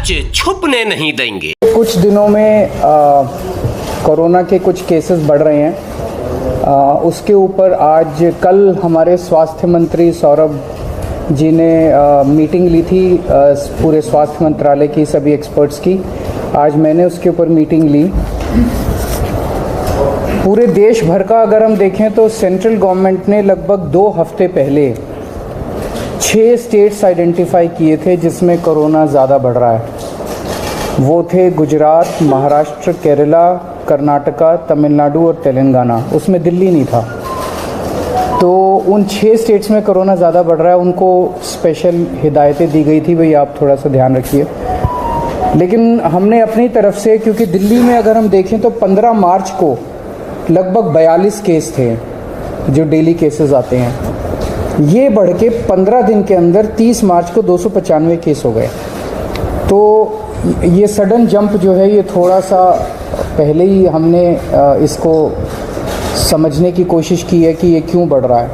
सच छुपने नहीं देंगे। कुछ दिनों में कोरोना के कुछ केसेस बढ़ रहे हैं। उसके ऊपर आज कल हमारे स्वास्थ्य मंत्री सौरभ जी ने मीटिंग ली थी पूरे स्वास्थ्य मंत्रालय की सभी एक्सपर्ट्स की। आज मैंने उसके ऊपर मीटिंग ली। पूरे देश भर का अगर हम देखें तो सेंट्रल गवर्नमेंट ने लगभग 2 हफ्ते पहले 6 स्टेट्स आइडेंटिफाई किए थे जिसमें कोरोना ज़्यादा बढ़ रहा है। वो थे गुजरात, महाराष्ट्र, केरला, कर्नाटका, तमिलनाडु और तेलंगाना। उसमें दिल्ली नहीं था। तो उन 6 स्टेट्स में कोरोना ज़्यादा बढ़ रहा है, उनको स्पेशल हिदायतें दी गई थी, भाई आप थोड़ा सा ध्यान रखिए। लेकिन हमने अपनी तरफ से, क्योंकि दिल्ली में अगर हम देखें तो 15 मार्च को लगभग 42 केस थे जो डेली केसेस आते हैं। ये बढ़ के 15 दिन के अंदर 30 मार्च को 295 केस हो गए। तो ये सडन जंप जो है ये थोड़ा सा पहले ही हमने इसको समझने की कोशिश की है कि ये क्यों बढ़ रहा है।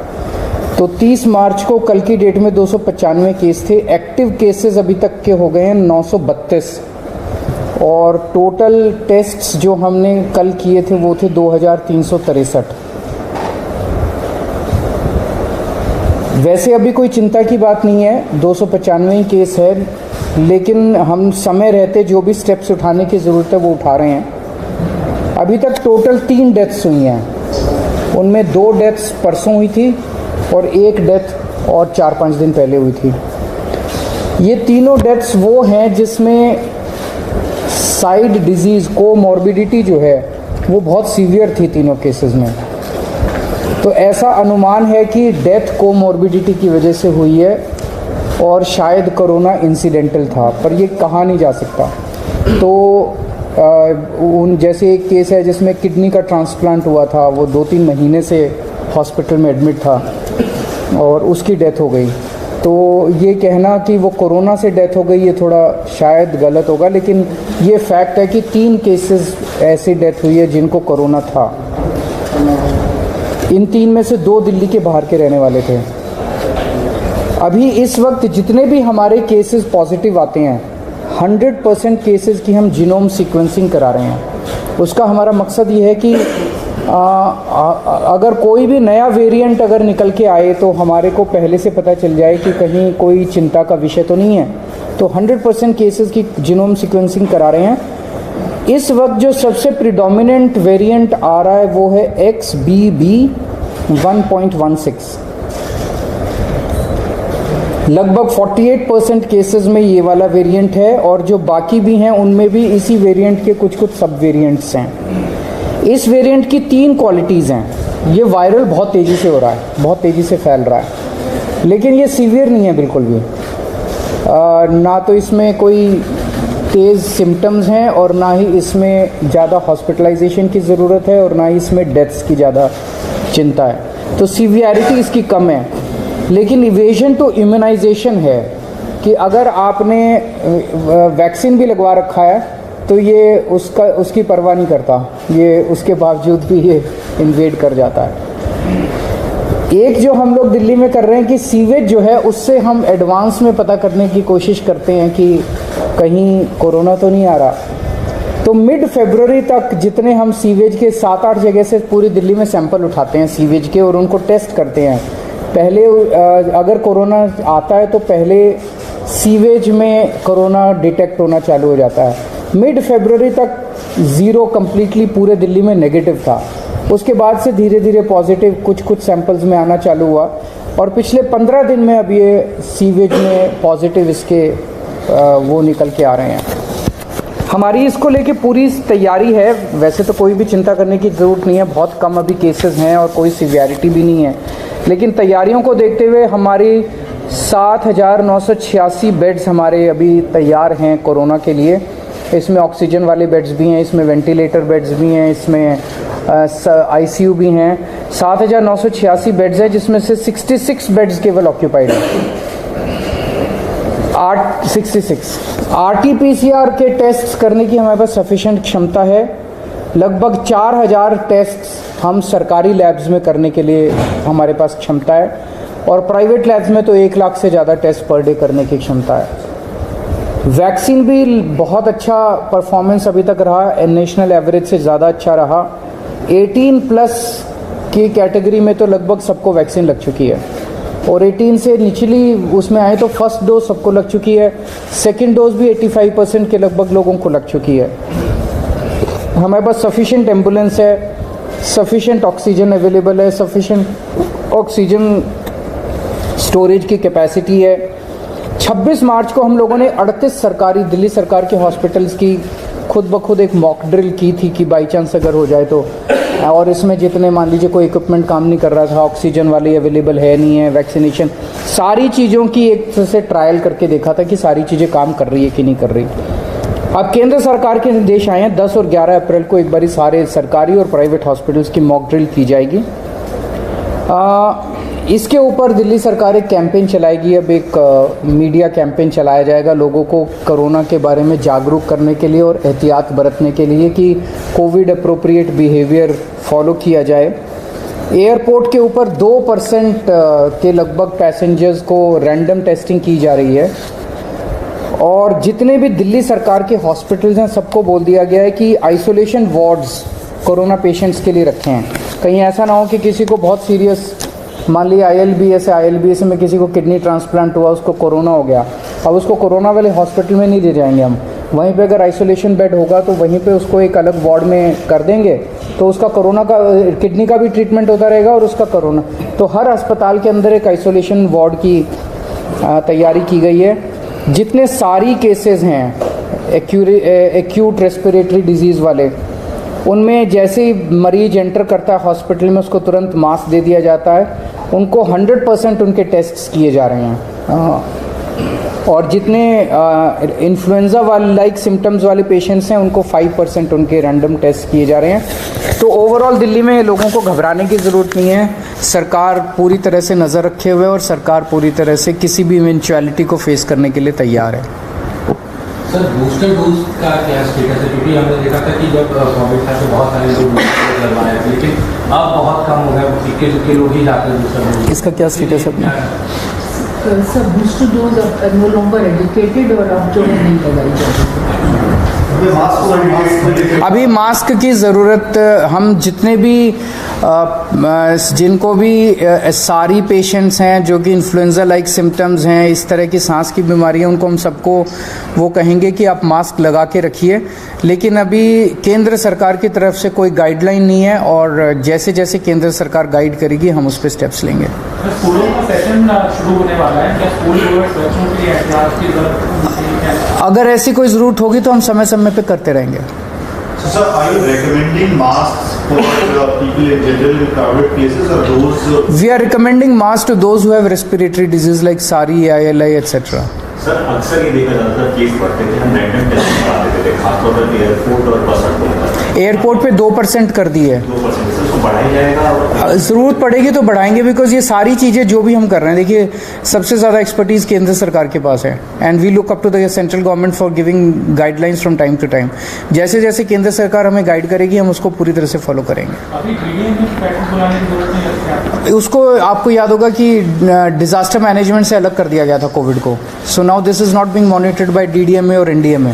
तो 30 मार्च को कल की डेट में 295 केस थे। एक्टिव केसेस अभी तक के हो गए हैं 932 और टोटल टेस्ट्स जो हमने कल किए थे वो थे 2363। वैसे अभी कोई चिंता की बात नहीं है, 295 केस है, लेकिन हम समय रहते जो भी स्टेप्स उठाने की ज़रूरत है वो उठा रहे हैं। अभी तक टोटल 3 डेथ्स हुई हैं। उनमें 2 डेथ्स परसों हुई थी और 1 डेथ और 4-5 दिन पहले हुई थी। ये तीनों डेथ्स वो हैं जिसमें साइड डिजीज़ कोमॉर्बिडिटी जो है वो बहुत सीवियर थी तीनों केसेस में। तो ऐसा अनुमान है कि डेथ कोमॉर्बिडिटी की वजह से हुई है और शायद कोरोना इंसिडेंटल था, पर ये कहा नहीं जा सकता। तो उन जैसे एक केस है जिसमें किडनी का ट्रांसप्लांट हुआ था, वो 2-3 महीने से हॉस्पिटल में एडमिट था और उसकी डेथ हो गई। तो ये कहना कि वो कोरोना से डेथ हो गई ये थोड़ा शायद गलत होगा, लेकिन ये फैक्ट है कि 3 केसेस ऐसी डेथ हुई है जिनको कोरोना था। इन 3 में से 2 दिल्ली के बाहर के रहने वाले थे। अभी इस वक्त जितने भी हमारे केसेस पॉजिटिव आते हैं 100% केसेस की हम जीनोम सीक्वेंसिंग करा रहे हैं। उसका हमारा मकसद ये है कि अगर कोई भी नया वेरिएंट अगर निकल के आए तो हमारे को पहले से पता चल जाए कि कहीं कोई चिंता का विषय तो नहीं है। तो 100% केसेस की जीनोम सीक्वेंसिंग करा रहे हैं। इस वक्त जो सबसे प्रिडोमिनेंट वेरिएंट आ रहा है वो है XBB 1.16। लगभग 48% केसेस में ये वाला वेरिएंट है और जो बाकी भी हैं उनमें भी इसी वेरिएंट के कुछ सब वेरिएंट्स हैं। इस वेरिएंट की 3 क्वालिटीज़ हैं। ये वायरल बहुत तेज़ी से हो रहा है, बहुत तेज़ी से फैल रहा है, लेकिन ये सीवियर नहीं है बिल्कुल भी। ना तो इसमें कोई तेज़ सिम्टम्स हैं और ना ही इसमें ज़्यादा हॉस्पिटलाइजेशन की ज़रूरत है और ना ही इसमें डेथ्स की ज़्यादा चिंता है। तो सीवियरिटी इसकी कम है, लेकिन इवेजन टू इम्यूनाइजेशन है कि अगर आपने वैक्सीन भी लगवा रखा है तो ये उसकी परवाह नहीं करता, ये उसके बावजूद भी ये इन्वेड कर जाता है। एक जो हम लोग दिल्ली में कर रहे हैं कि सीवेज जो है उससे हम एडवांस में पता करने की कोशिश करते हैं कि कहीं कोरोना तो नहीं आ रहा। तो मिड फरवरी तक जितने हम सीवेज के 7-8 जगह से पूरी दिल्ली में सैंपल उठाते हैं सीवेज के और उनको टेस्ट करते हैं। पहले अगर कोरोना आता है तो पहले सीवेज में कोरोना डिटेक्ट होना चालू हो जाता है। मिड फरवरी तक 0 कम्प्लीटली पूरे दिल्ली में नेगेटिव था। उसके बाद से धीरे धीरे पॉजिटिव कुछ सैंपल्स में आना चालू हुआ और पिछले 15 दिन में अब ये सीवेज में पॉजिटिव इसके वो निकल के आ रहे हैं। हमारी इसको लेके पूरी तैयारी है। वैसे तो कोई भी चिंता करने की ज़रूरत नहीं है, बहुत कम अभी केसेस हैं और कोई सीवियरिटी भी नहीं है, लेकिन तैयारियों को देखते हुए हमारी 7,986 बेड्स हमारे अभी तैयार हैं कोरोना के लिए। इसमें ऑक्सीजन वाले बेड्स भी हैं, इसमें वेंटिलेटर बेड्स भी हैं, इसमें ICU भी हैं। 7,986 बेड्स हैं जिसमें से 66 बेड्स केवल ऑक्यूपाइड हैं। 66 RT-PCR के टेस्ट करने की हमारे पास सफिशिएंट क्षमता है। लगभग 4,000 टेस्ट हम सरकारी लैब्स में करने के लिए हमारे पास क्षमता है और प्राइवेट लैब्स में तो 1 लाख से ज़्यादा टेस्ट पर डे करने की क्षमता है। वैक्सीन भी बहुत अच्छा परफॉर्मेंस अभी तक रहा, नेशनल एवरेज से ज़्यादा अच्छा रहा। 18 प्लस की कैटेगरी में तो लगभग सबको वैक्सीन लग चुकी है, और 18 से निचली उसमें आए तो फर्स्ट डोज सबको लग चुकी है, सेकंड डोज भी 85% के लगभग लोगों को लग चुकी है। हमारे पास सफिशिएंट एम्बुलेंस है, सफिशिएंट ऑक्सीजन अवेलेबल है, सफिशिएंट ऑक्सीजन स्टोरेज की कैपेसिटी है। 26 मार्च को हम लोगों ने 38 सरकारी दिल्ली सरकार के हॉस्पिटल्स की खुद ब खुद एक मॉक ड्रिल की थी कि बाई चांस अगर हो जाए तो, और इसमें जितने मान लीजिए कोई इक्विपमेंट काम नहीं कर रहा था, ऑक्सीजन वाली अवेलेबल है नहीं है, वैक्सीनेशन, सारी चीज़ों की एक से ट्रायल करके देखा था कि सारी चीज़ें काम कर रही है कि नहीं कर रही। अब केंद्र सरकार के निर्देश आए हैं, 10 और 11 अप्रैल को एक बारी सारे सरकारी और प्राइवेट हॉस्पिटल्स की मॉक ड्रिल की जाएगी। इसके ऊपर दिल्ली सरकार एक कैंपेन चलाएगी, अब एक मीडिया कैंपेन चलाया जाएगा लोगों को कोरोना के बारे में जागरूक करने के लिए और एहतियात बरतने के लिए कि कोविड अप्रोप्रिएट बिहेवियर फॉलो किया जाए। एयरपोर्ट के ऊपर 2% के लगभग पैसेंजर्स को रैंडम टेस्टिंग की जा रही है, और जितने भी दिल्ली सरकार के हॉस्पिटल्स हैं सबको बोल दिया गया है कि आइसोलेशन वार्ड्स कोरोना पेशेंट्स के लिए रखे हैं। कहीं ऐसा ना हो कि किसी को बहुत सीरियस, मान लिया ILBS में किसी को किडनी ट्रांसप्लांट हुआ, उसको कोरोना हो गया, अब उसको कोरोना वाले हॉस्पिटल में नहीं ले जाएंगे हम, वहीं पे अगर आइसोलेशन बेड होगा तो वहीं पे उसको एक अलग वार्ड में कर देंगे, तो उसका कोरोना का, किडनी का भी ट्रीटमेंट होता रहेगा और उसका कोरोना। तो हर अस्पताल के अंदर एक आइसोलेशन वार्ड की तैयारी की गई है। जितने सारी केसेस हैं एक्यूट रेस्पिरेटरी डिजीज़ वाले, उनमें जैसे ही मरीज एंटर करता है हॉस्पिटल में उसको तुरंत मास्क दे दिया जाता है, उनको 100% उनके टेस्ट्स किए जा रहे हैं। और जितने इन्फ्लुएंजा वाले लाइक सिम्टम्स वाले पेशेंट्स हैं उनको 5% उनके रैंडम टेस्ट किए जा रहे हैं। तो ओवरऑल दिल्ली में लोगों को घबराने की ज़रूरत नहीं है, सरकार पूरी तरह से नज़र रखे हुए है और सरकार पूरी तरह से किसी भी इवेंचुअलिटी को फेस करने के लिए तैयार है। सर बूस्टर डोज का क्या स्टेटस है? क्योंकि हमने देखा था कि जब कोविड था तो बहुत सारे लोग बूस्टर लगवाए थे, लेकिन अब बहुत कम हो गया, इक्के लोग ही जाते हैं बूस्टर डोज। इसका क्या स्टेटस है अपना? सर बूस्टर डोज अब नो लॉन्गर एजुकेटेड और अब जो है नहीं लगाई जाती। अभी मास्क की ज़रूरत, हम जितने भी जिनको भी सारी पेशेंट्स हैं जो कि इन्फ्लुएंजा लाइक सिम्टम्स हैं, इस तरह की सांस की बीमारी है, उनको हम सबको वो कहेंगे कि आप मास्क लगा के रखिए। लेकिन अभी केंद्र सरकार की तरफ से कोई गाइडलाइन नहीं है, और जैसे जैसे केंद्र सरकार गाइड करेगी हम उस पर स्टेप्स लेंगे। स्कूलों का सेशन शुरू होने वाला है, क्या स्कूल बच्चों के लिए एहतियात की जरूरत? अगर ऐसी कोई ज़रूरत होगी तो हम समय समय पे करते रहेंगे। Sir, are you recommending masks for people in general in crowded places or those? We are recommending masks to those who have respiratory disease like SARI, ALI, etc. Sir अक्सर ये देखा जाता है केस बढ़ते थे, हम रैंडम टेस्टिंग करा देते थे, खासतौर पर एयरपोर्ट और बस अड्डों पर। एयरपोर्ट पे 2% कर दी है, 2% सर उसको बढ़ाया जाएगा? ज़रूरत पड़ेगी तो बढ़ाएंगे, बिकॉज ये सारी चीज़ें जो भी हम कर रहे हैं, देखिए सबसे ज़्यादा एक्सपर्टीज़ केंद्र सरकार के पास है, and we look up to the central government for giving guidelines from time to time. जैसे जैसे केंद्र सरकार हमें गाइड करेगी हम उसको पूरी तरह से फॉलो करेंगे। अभी बुलाने की जरूरत नहीं लगती? उसको आपको याद होगा कि डिजास्टर मैनेजमेंट से अलग कर दिया गया था कोविड को, so now this is not being monitored by DDMA और NDMA।